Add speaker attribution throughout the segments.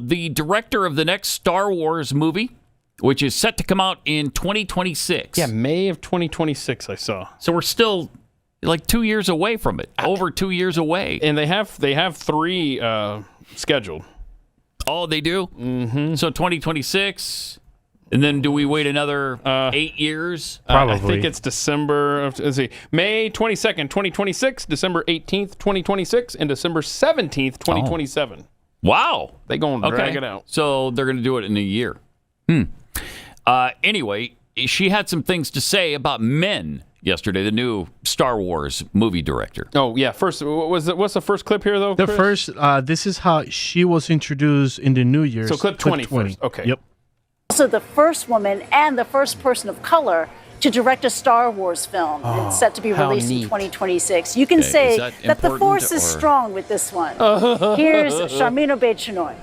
Speaker 1: the director of the next Star Wars movie, which is set to come out in 2026.
Speaker 2: Yeah, May of 2026, I saw.
Speaker 1: So we're still like 2 years away from it. Over 2 years away.
Speaker 2: And they have 3 scheduled.
Speaker 1: Oh, they do? Mm-hmm. So 2026, and then do we wait another 8 years?
Speaker 3: Probably.
Speaker 2: I think it's December of, let's see, May 22nd, 2026, December 18th, 2026, and December 17th, 2027.
Speaker 1: Wow.
Speaker 2: They're going to drag it out.
Speaker 1: So they're going to do it in a year. Anyway, she had some things to say about Men yesterday, the new Star Wars movie director.
Speaker 2: Oh, yeah. First, what's the first clip here, though,
Speaker 3: The
Speaker 2: Chris?
Speaker 3: first, this is how she was introduced in the New Year's.
Speaker 2: So clip 20 first. Okay.
Speaker 3: Yep.
Speaker 4: Also the first woman and the first person of color to direct a Star Wars film. It's set to be released in 2026. You can say that the force is strong with this one. Here's Sharmeen Obaid-Chinoy.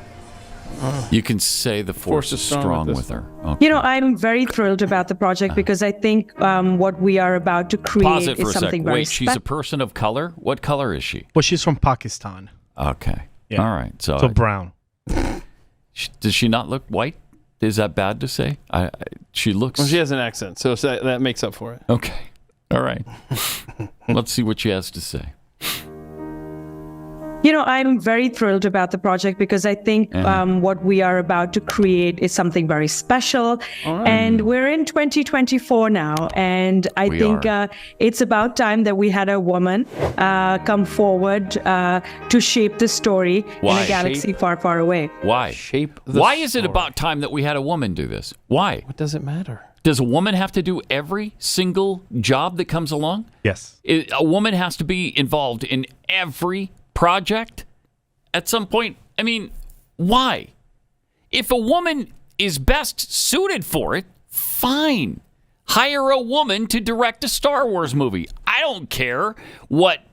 Speaker 1: You can say the force is strong with her. Okay.
Speaker 5: You know, I'm very thrilled about the project because I think what we are about to create
Speaker 1: Pause it for
Speaker 5: is
Speaker 1: a
Speaker 5: something
Speaker 1: second.
Speaker 5: very
Speaker 1: Wait, she's a person of color? What color is she?
Speaker 3: Well, she's from Pakistan.
Speaker 1: Okay.
Speaker 3: Yeah.
Speaker 1: All right. So
Speaker 3: brown.
Speaker 1: Does she not look white? Is that bad to say? She looks...
Speaker 2: Well, she has an accent, so that makes up for it.
Speaker 1: Okay. All right. Let's see what she has to say.
Speaker 5: You know, I'm very thrilled about the project because I think what we are about to create is something very special. Right. And we're in 2024 now. And I think it's about time that we had a woman come forward to shape the story in a galaxy far, far away.
Speaker 1: Why? Why is it about time that we had a woman do this? Why?
Speaker 2: What does it matter?
Speaker 1: Does a woman have to do every single job that comes along?
Speaker 3: Yes.
Speaker 1: A woman has to be involved in every project at some point. I mean, why? If a woman is best suited for it, fine. Hire a woman to direct a Star Wars movie. I don't care what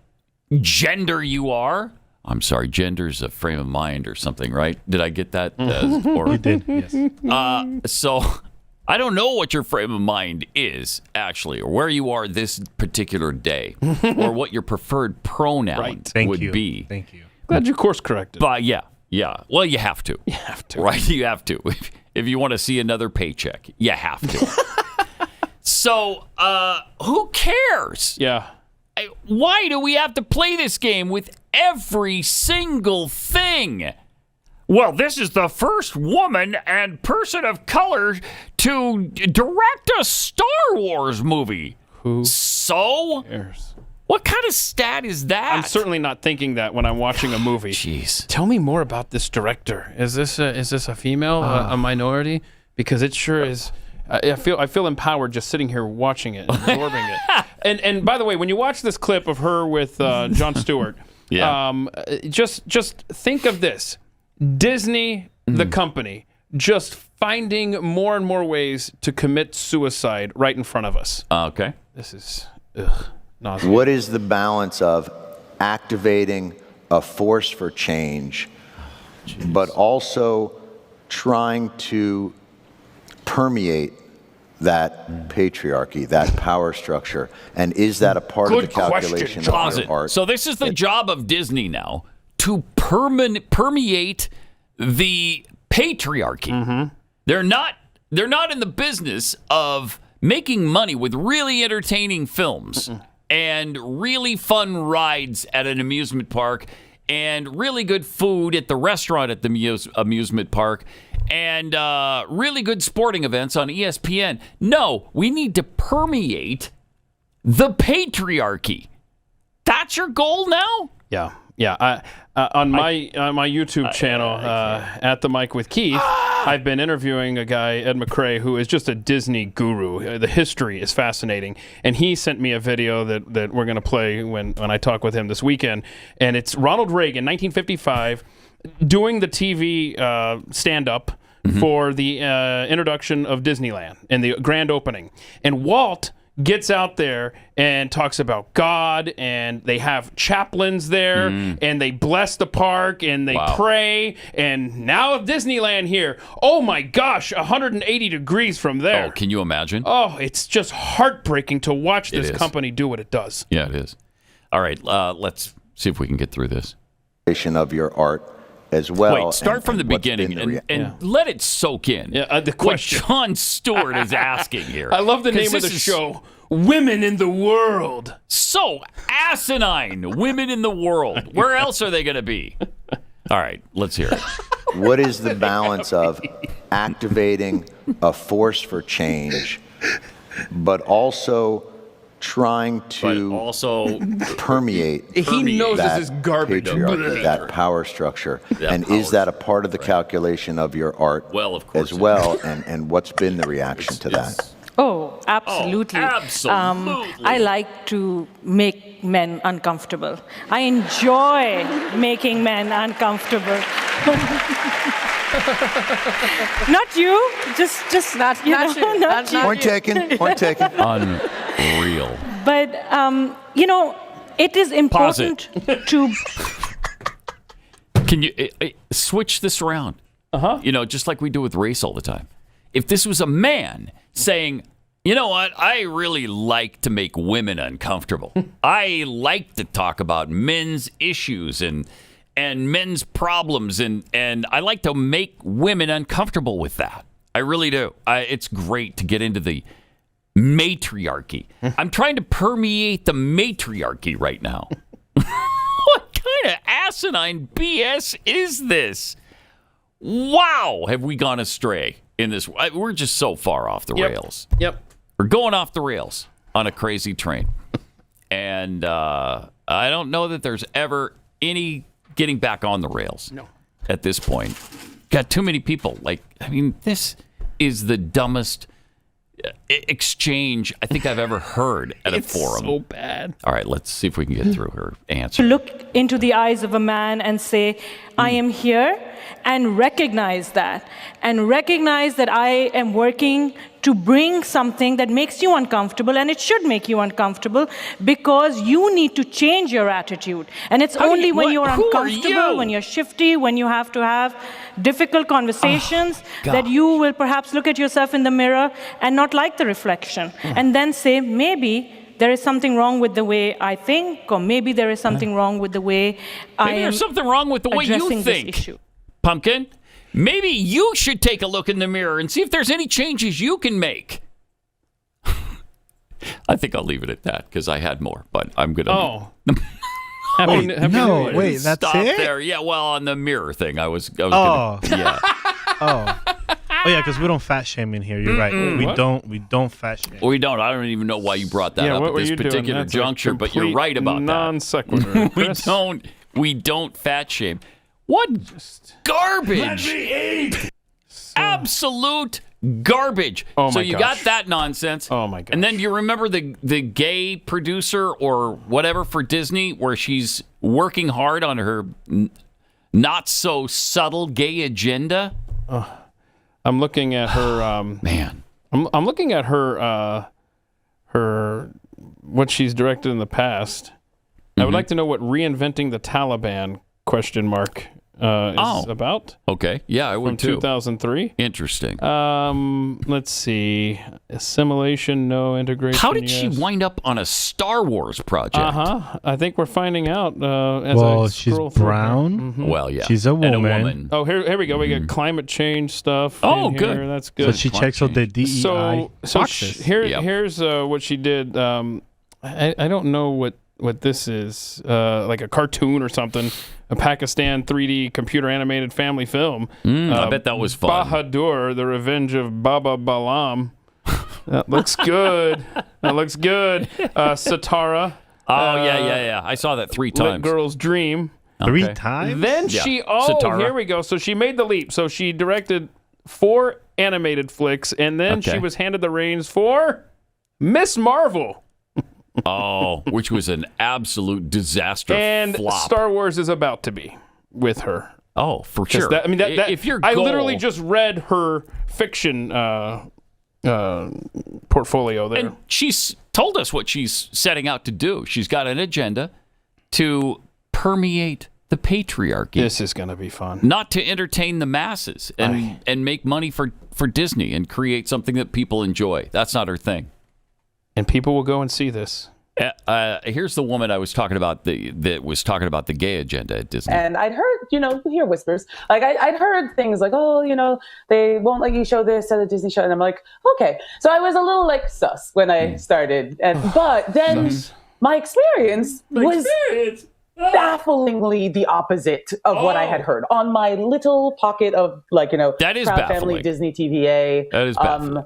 Speaker 1: gender you are. I'm sorry, gender's a frame of mind or something, right? Did I get that?
Speaker 3: You did, yes.
Speaker 1: So I don't know what your frame of mind is, actually, or where you are this particular day, or what your preferred pronoun would be.
Speaker 3: Thank you.
Speaker 2: Glad you course corrected.
Speaker 1: But yeah. Well, you have to.
Speaker 2: You have to.
Speaker 1: Right? You have to. If you want to see another paycheck, you have to. So, who cares?
Speaker 2: Yeah.
Speaker 1: Why do we have to play this game with every single thing? Well, this is the first woman and person of color to direct a Star Wars movie.
Speaker 2: Who
Speaker 1: cares? What kind of stat is that?
Speaker 2: I'm certainly not thinking that when I'm watching a movie.
Speaker 1: Jeez.
Speaker 2: Tell me more about this director. Is this a female, a minority? Because it sure is. I feel empowered just sitting here watching it, absorbing it. And by the way, when you watch this clip of her with Jon Stewart, just think of this. Disney, the company, just finding more and more ways to commit suicide right in front of us.
Speaker 1: Okay.
Speaker 2: This is nauseating.
Speaker 6: What is the balance of activating a force for change, but also trying to permeate that patriarchy, that power structure? And is that a part of the calculation of your heart?
Speaker 1: So this is the job of Disney now, to permeate the patriarchy.
Speaker 2: Mm-hmm.
Speaker 1: They're not in the business of making money with really entertaining films and really fun rides at an amusement park and really good food at the restaurant at the amusement park and really good sporting events on ESPN. No, we need to permeate the patriarchy. That's your goal now?
Speaker 2: Yeah. On my YouTube channel, At the Mic with Keith, I've been interviewing a guy, Ed McRae, who is just a Disney guru. The history is fascinating. And he sent me a video that we're going to play when I talk with him this weekend. And it's Ronald Reagan, 1955, doing the TV stand-up for the introduction of Disneyland and the grand opening. And Walt gets out there and talks about God, and they have chaplains there, and they bless the park, and they pray, and now Disneyland here. Oh my gosh, 180 degrees from there.
Speaker 1: Oh, can you imagine?
Speaker 2: Oh, it's just heartbreaking to watch this company do what it does.
Speaker 1: Yeah, it is. All right, let's see if we can get through this.
Speaker 6: Of your art. as well.
Speaker 1: Wait, start from the
Speaker 6: what's
Speaker 1: beginning
Speaker 6: been
Speaker 1: and let it soak in.
Speaker 2: Yeah, the question.
Speaker 1: What Jon Stewart is asking here.
Speaker 2: I love the name of the show, Women in the World.
Speaker 1: So asinine. Women in the world. Where else are they going to be? All right, let's hear it.
Speaker 6: What is the balance of activating a force for change, but also trying to permeate
Speaker 2: He knows
Speaker 6: that
Speaker 2: this is garbage.
Speaker 6: patriarchy, that power structure? And is that a part of the calculation of your art
Speaker 1: Well, of course
Speaker 6: as well? And what's been the reaction to that?
Speaker 7: Oh, absolutely.
Speaker 1: Oh, absolutely.
Speaker 7: I like to make men uncomfortable. I enjoy making men uncomfortable. Not you, just not you. Not you.
Speaker 6: Point taken. Point taken.
Speaker 1: Unreal.
Speaker 7: But it is important to.
Speaker 1: Can you switch this around? Just like we do with race all the time. If this was a man saying, you know what, I really like to make women uncomfortable. I like to talk about men's issues and men's problems, and I like to make women uncomfortable with that. I really do. It's great to get into the matriarchy. I'm trying to permeate the matriarchy right now. What kind of asinine BS is this? Wow, have we gone astray in this? We're just so far off the rails.
Speaker 2: Yep.
Speaker 1: We're going off the rails on a crazy train. And I don't know that there's ever any getting back on the rails at this point. Got too many people. This is the dumbest exchange I think I've ever heard at a forum.
Speaker 2: So bad.
Speaker 1: All right, let's see if we can get through her answer.
Speaker 7: To look into the eyes of a man and say, I am here, and recognize that. And recognize that I am working to bring something that makes you uncomfortable, and it should make you uncomfortable because you need to change your attitude. And it's only when you're uncomfortable, when you're shifty, when you have to have difficult conversations that you will perhaps look at yourself in the mirror and not like the reflection. And then say, maybe there is something wrong with the way I think, or maybe there is something wrong with the way
Speaker 1: Maybe there's something wrong with the way you think, Pumpkin. Maybe you should take a look in the mirror and see if there's any changes you can make. I think I'll leave it at that because I had more, but I'm going to...
Speaker 3: Wait, that's
Speaker 1: Stop
Speaker 3: it?
Speaker 1: there. Yeah, well, on the mirror thing, I was
Speaker 3: Oh.
Speaker 1: gonna, yeah.
Speaker 3: Oh yeah, because we don't fat shame in here. You're right. We don't fat shame.
Speaker 1: We don't. I don't even know why you brought that up at this particular juncture, but you're right about
Speaker 2: non sequitur.
Speaker 1: We don't fat shame. What garbage!
Speaker 2: Let me eat.
Speaker 1: Absolute garbage.
Speaker 2: Oh my
Speaker 1: so you
Speaker 2: gosh.
Speaker 1: got that nonsense.
Speaker 2: Oh my gosh.
Speaker 1: And then do you remember the gay producer or whatever for Disney, where she's working hard on her not so subtle gay agenda?
Speaker 2: I'm looking at her.
Speaker 1: Man,
Speaker 2: I'm looking at her. Her what she's directed in the past. I would like to know what reinventing the Taliban ? Is about.
Speaker 1: Okay. Yeah, I would
Speaker 2: From
Speaker 1: too.
Speaker 2: 2003.
Speaker 1: Interesting.
Speaker 2: Let's see. Assimilation, no integration.
Speaker 1: How did she wind up on a Star Wars project?
Speaker 2: I think we're finding out as I
Speaker 3: she's
Speaker 2: scroll through
Speaker 3: brown.
Speaker 2: here.
Speaker 1: Well, yeah.
Speaker 3: She's a
Speaker 1: And
Speaker 3: woman.
Speaker 2: Oh, here we go. We got climate change stuff.
Speaker 1: Oh,
Speaker 2: in
Speaker 1: good.
Speaker 2: Here. That's
Speaker 3: So
Speaker 2: good.
Speaker 3: she checks out the DEI
Speaker 2: So
Speaker 3: boxes.
Speaker 2: here's what she did. I don't know what this is, like a cartoon or something, a Pakistan 3D computer animated family film.
Speaker 1: I bet that was fun.
Speaker 2: Bahadur, The Revenge of Baba Balam. That looks good. Satara.
Speaker 1: Oh, yeah. I saw that 3
Speaker 2: Lit
Speaker 1: times.
Speaker 2: Girl's Dream.
Speaker 3: Three
Speaker 1: Okay.
Speaker 3: times?
Speaker 2: Then
Speaker 1: Yeah.
Speaker 2: Satara. Here we go. So she made the leap. So she directed 4 animated flicks, and then she was handed the reins for Miss Marvel.
Speaker 1: Oh, which was an absolute disaster
Speaker 2: And
Speaker 1: flop.
Speaker 2: Star Wars is about to be with her.
Speaker 1: Oh, for sure. If your
Speaker 2: I
Speaker 1: goal,
Speaker 2: literally just read her fiction portfolio there.
Speaker 1: and she's told us what she's setting out to do. She's got an agenda to permeate the patriarchy,
Speaker 2: This is going to be fun.
Speaker 1: not to entertain the masses and make money for Disney and create something that people enjoy. That's not her thing.
Speaker 2: And people will go and see this.
Speaker 1: Here's the woman I was talking about that was talking about the gay agenda at Disney.
Speaker 8: And I'd heard, you hear whispers. Like I'd heard things like, oh, they won't let you show this at a Disney show. And I'm like, okay. So I was a little like sus when I started. But then my experience was bafflingly the opposite of what I had heard on my little pocket of
Speaker 1: that is
Speaker 8: Proud
Speaker 1: baffling.
Speaker 8: Family Disney TVA.
Speaker 1: That is baffling.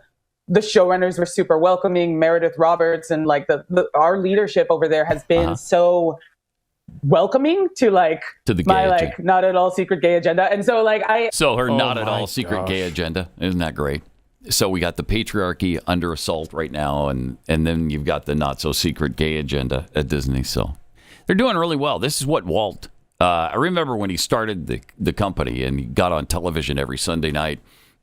Speaker 8: The showrunners were super welcoming. Meredith Roberts and our leadership over there has been so welcoming to
Speaker 1: the
Speaker 8: my
Speaker 1: gay agenda.
Speaker 8: not at all secret gay agenda. And so
Speaker 1: her not at all secret gay agenda. Isn't that great? So we got the patriarchy under assault right now, and then you've got the not so secret gay agenda at Disney. So they're doing really well. This is what Walt. I remember when he started the company and he got on television every Sunday night.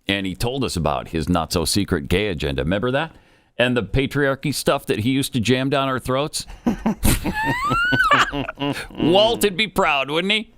Speaker 1: And he told us about his not-so-secret gay agenda. Remember that? And the patriarchy stuff that he used to jam down our throats? Walt would be proud, wouldn't he?